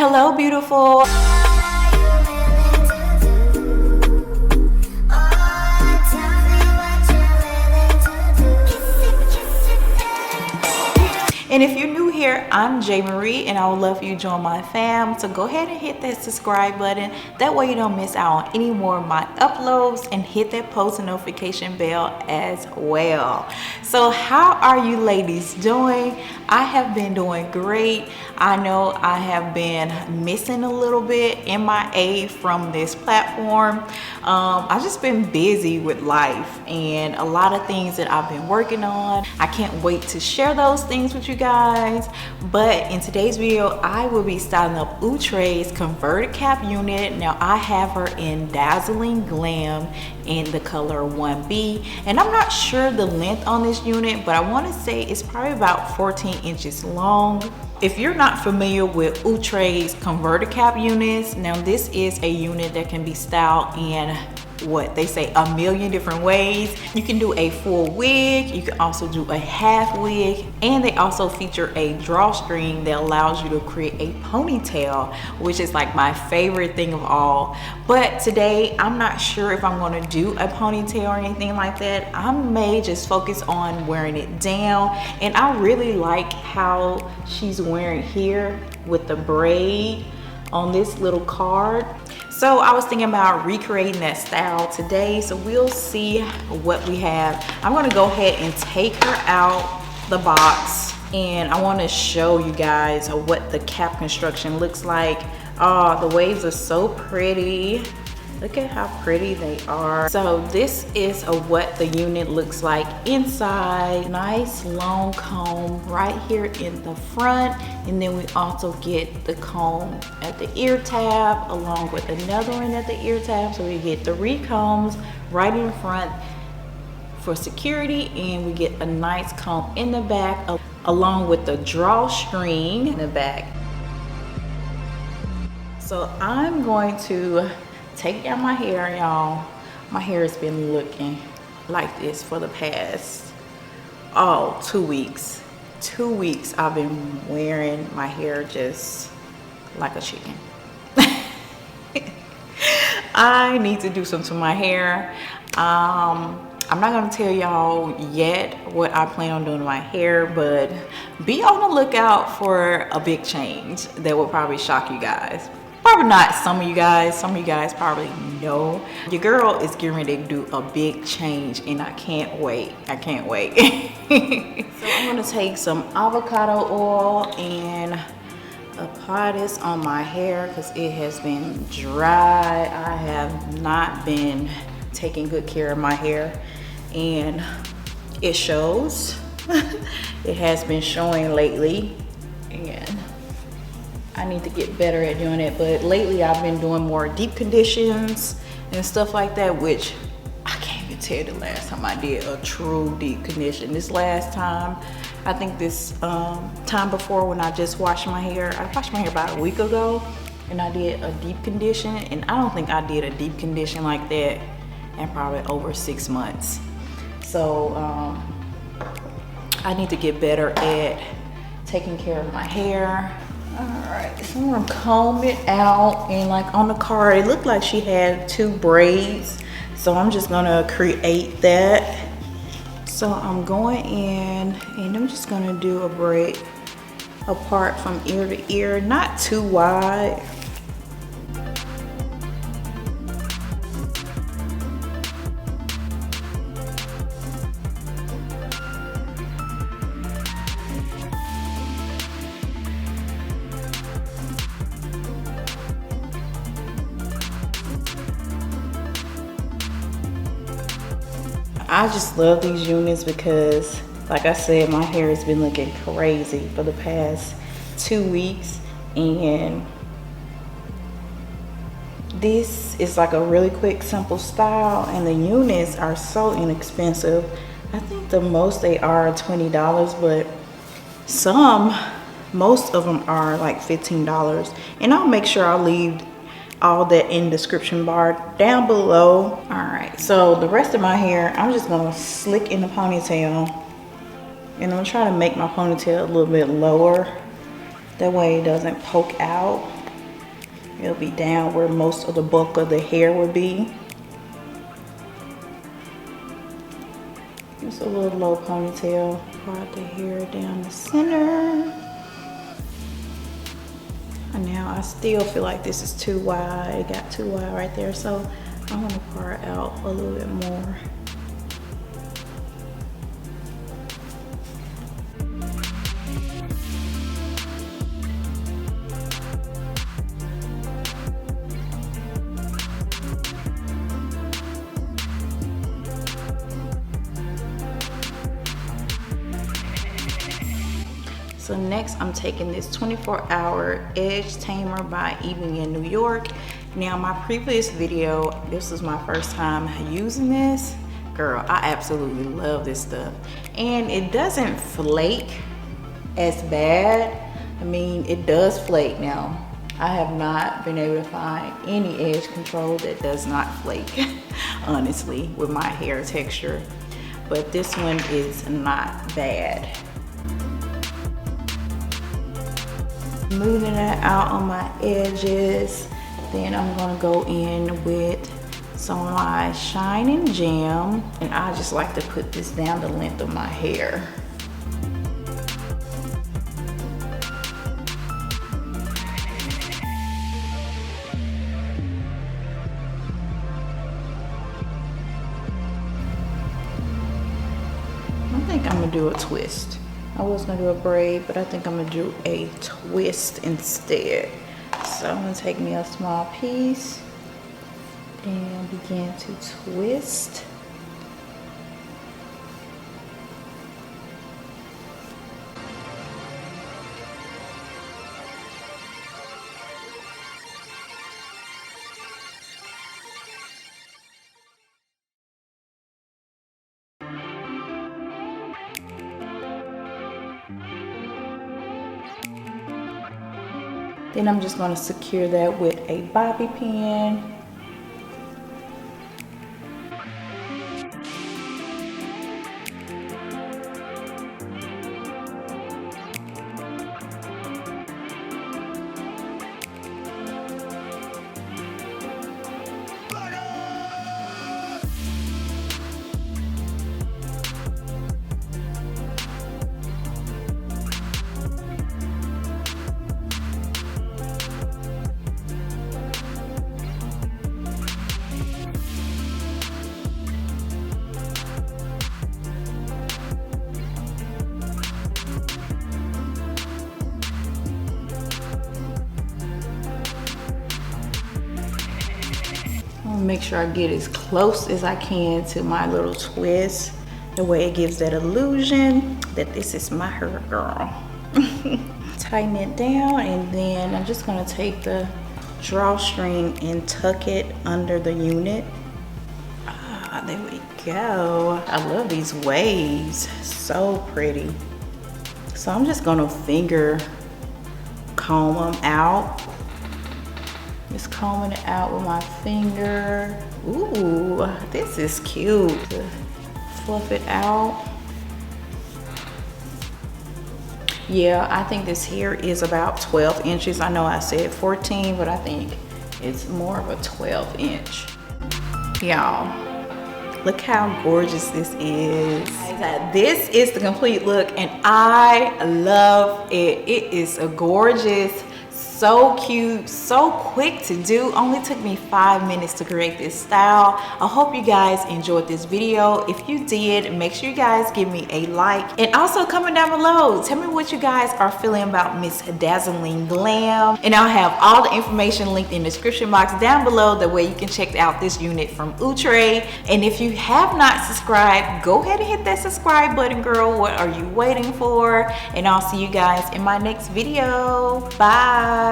Hello, beautiful. And if you're new here, I'm J Marie, and I would love for you to join my fam. So go ahead and hit that subscribe button. That way you don't miss out on any more of my uploads, and hit that post notification bell as well. So how are you ladies doing? I have been doing great. I know I have been missing a little bit MIA from this platform. I've just been busy with life and a lot of things that I've been working on. I can't wait to share those things with you guys. But in today's video, I will be styling up Outre's converted cap unit. Now I have her in Dazzling Glam in the color 1B, and I'm not sure the length on this unit, but I want to say it's probably about 14 inches long. If you're not familiar with Outre's converted cap units, now this is a unit that can be styled in what they say a million different ways. You can do a full wig, you can also do a half wig, and they also feature a drawstring that allows you to create a ponytail, which is like my favorite thing of all. But today I'm not sure if I'm going to do a ponytail or anything like that. I may just focus on wearing it down, and I really like how she's wearing here with the braid on this little card. So I was thinking about recreating that style today, so we'll see what we have. I'm gonna go ahead and take her out the box, and I wanna show you guys what the cap construction looks like. Oh, the waves are so pretty. Look at how pretty they are. So this is what the unit looks like inside. Nice long comb right here in the front. And then we also get the comb at the ear tab along with another one at the ear tab. So we get 3 combs right in front for security, and we get a nice comb in the back along with the drawstring in the back. So I'm going to take down my hair, y'all. My hair has been looking like this for the past 2 weeks. 2 weeks I've been wearing my hair just like a chicken. I need to do something to my hair. I'm not gonna tell y'all yet what I plan on doing to my hair, but be on the lookout for a big change that will probably shock you guys. Probably not some of you guys probably know. Your girl is getting ready to do a big change, and I can't wait. So I'm gonna take some avocado oil and apply this on my hair because it has been dry. I have not been taking good care of my hair, and it shows. It has been showing lately, and I need to get better at doing it. But lately I've been doing more deep conditions and stuff like that, which I can't even tell the last time I did a true deep condition. This last time, I think this time before, when I just washed my hair, I washed my hair about a week ago, and I did a deep condition, and I don't think I did a deep condition like that in probably over 6 months. So I need to get better at taking care of my hair. All right, so I'm gonna comb it out, and like on the card, it looked like she had 2 braids. So I'm just gonna create that. So I'm going in, and I'm just gonna do a braid apart from ear to ear, not too wide. I just love these units because, like I said, my hair has been looking crazy for the past 2 weeks, and this is like a really quick, simple style, and the units are so inexpensive. I think the most they are $20, but most of them are like $15, and I'll make sure I leave all that in the description bar down below. All right, so the rest of my hair, I'm just gonna slick in the ponytail, and I'm gonna try to make my ponytail a little bit lower. That way it doesn't poke out. It'll be down where most of the bulk of the hair would be. Just a little low ponytail. Part the hair down the center. And now I still feel like this is too wide. It got too wide right there, so I'm gonna part out a little bit more. So next I'm taking this 24-hour edge tamer by Ebin in New York. Now my previous video, this was my first time using this. Girl, I absolutely love this stuff. And it doesn't flake as bad. I mean, it does flake now. I have not been able to find any edge control that does not flake, honestly, with my hair texture. But this one is not bad. Moving it out on my edges. Then I'm gonna go in with some of my Shining Gem. And I just like to put this down the length of my hair. I think I'm gonna do a twist. I was gonna do a braid, but I think I'm gonna do a twist instead. So I'm gonna take me a small piece and begin to twist. Then I'm just going to secure that with a bobby pin. Make sure I get as close as I can to my little twist. The way it gives that illusion that this is my hair, girl. Tighten it down, and then I'm just gonna take the drawstring and tuck it under the unit. Ah, there we go. I love these waves, so pretty. So I'm just gonna finger comb them out. Just combing it out with my finger. Ooh, this is cute. Fluff it out. Yeah, I think this hair is about 12 inches. I know I said 14, but I think it's more of a 12 inch. Y'all, look how gorgeous this is. This is the complete look, and I love it. It is a gorgeous, so cute, so quick to do. Only took me 5 minutes to create this style. I hope you guys enjoyed this video. If you did, make sure you guys give me a like, and also comment down below, tell me what you guys are feeling about Miss Dazzling Glam. And I'll have all the information linked in the description box down below, that way you can check out this unit from Outre. And if you have not subscribed, go ahead and hit that subscribe button, girl. What are you waiting for? And I'll see you guys in my next video. Bye.